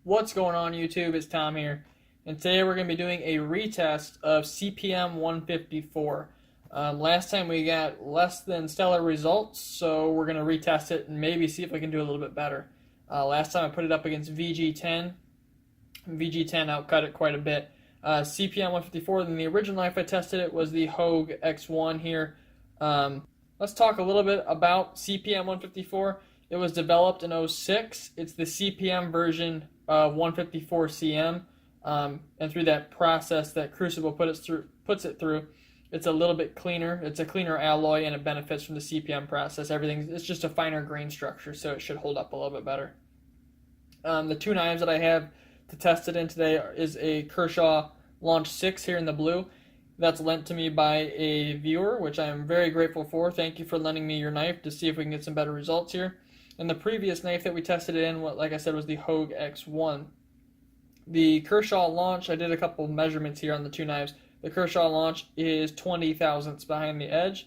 What's going on, YouTube? It's Tom here, and today we're going to be doing a retest of CPM-154. Last time we got less than stellar results, so we're going to retest it and maybe see if we can do a little bit better. Last time I put it up against VG10. VG10 outcut it quite a bit. CPM-154, then the original knife I tested it was the Hogue X1 here. Let's talk a little bit about CPM-154. It was developed in 2006. It's the CPM version of 154 CM, and through that process that Crucible puts it through, it's a little bit cleaner. It's a cleaner alloy, and it benefits from the CPM process. It's just a finer grain structure, so it should hold up a little bit better. The two knives that I have to test it in today is a Kershaw Launch 6 here in the blue. That's lent to me by a viewer, which I am very grateful for. Thank you for lending me your knife to see if we can get some better results here. And the previous knife that we tested it in, like I said, was the Hogue X1. The Kershaw Launch, I did a couple measurements here on the two knives. The Kershaw Launch is 20 thousandths behind the edge,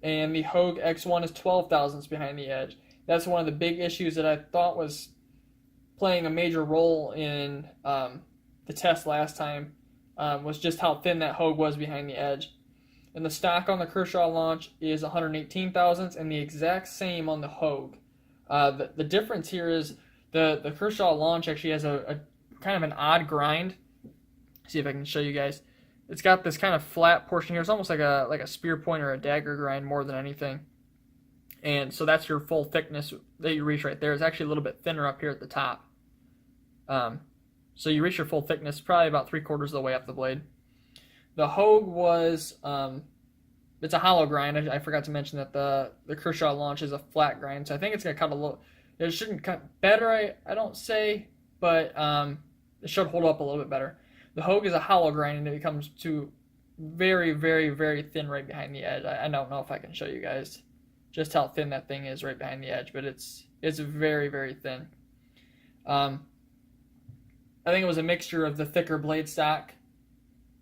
and the Hogue X1 is 12 thousandths behind the edge. That's one of the big issues that I thought was playing a major role in the test last time, was just how thin that Hogue was behind the edge. And the stock on the Kershaw Launch is 118 thousandths, and the exact same on the Hogue. The difference here is the Kershaw Launch actually has a kind of an odd grind. See if I can show you guys. It's got this kind of flat portion here. It's almost like a spear point or a dagger grind more than anything. And so that's your full thickness that you reach right there. It's actually a little bit thinner up here at the top. So you reach your full thickness probably about 3/4 of the way up the blade. The Hogue was it's a hollow grind. I forgot to mention that the Kershaw Launch is a flat grind, so I think it's going to cut a little. It shouldn't cut better, I don't say, but it should hold up a little bit better. The Hogue is a hollow grind, and it becomes to very, very, very thin right behind the edge. I don't know if I can show you guys just how thin that thing is right behind the edge, but it's very, very thin. I think it was a mixture of the thicker blade stock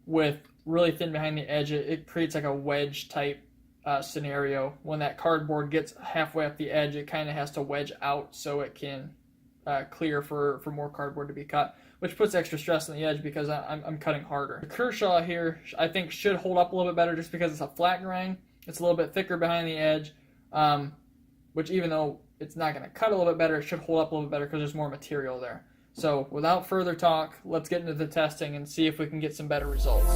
with really thin behind the edge. It creates like a wedge type scenario. When that cardboard gets halfway up the edge, it kind of has to wedge out so it can clear for more cardboard to be cut, which puts extra stress on the edge because I'm cutting harder. The Kershaw here, I think, should hold up a little bit better just because it's a flat grind. It's a little bit thicker behind the edge, which even though it's not going to cut a little bit better, it should hold up a little bit better because there's more material there. So without further talk, let's get into the testing and see if we can get some better results.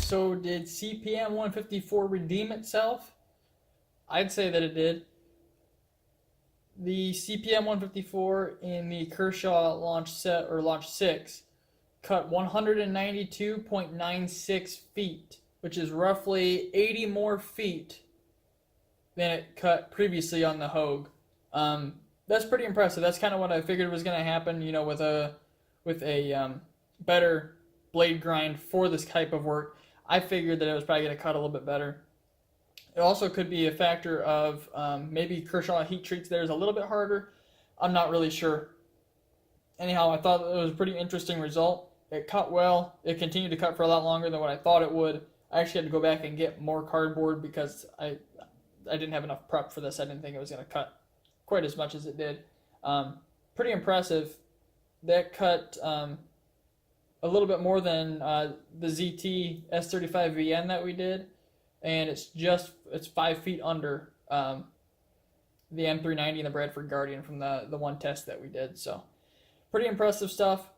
So did CPM-154 redeem itself? I'd say that it did. The CPM-154 in the Kershaw Launch 6 cut 192.96 feet, which is roughly 80 more feet than it cut previously on the Hogue. That's pretty impressive. That's kind of what I figured was going to happen, with a better blade grind for this type of work. I figured that it was probably going to cut a little bit better. It also could be a factor of maybe Kershaw heat treats theirs a little bit harder. I'm not really sure. Anyhow, I thought it was a pretty interesting result. It cut well. It continued to cut for a lot longer than what I thought it would. I actually had to go back and get more cardboard because I didn't have enough prep for this. I didn't think it was going to cut quite as much as it did. Pretty impressive. That cut a little bit more than the ZT S35VN that we did. and it's 5 feet under the M390 and the Bradford Guardian from the one test that we did. So pretty impressive stuff.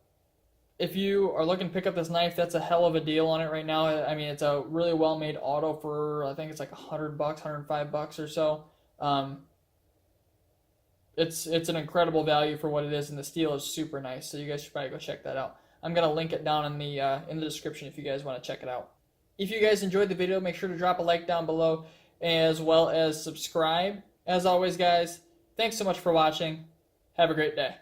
If you are looking to pick up this knife, that's a hell of a deal on it right now. I mean, it's a really well-made auto for, I think it's like $100, $105 or so. It's an incredible value for what it is, and the steel is super nice. So you guys should probably go check that out. I'm gonna link it down in the description if you guys want to check it out. If you guys enjoyed the video, make sure to drop a like down below, as well as subscribe. As always, guys, thanks so much for watching. Have a great day.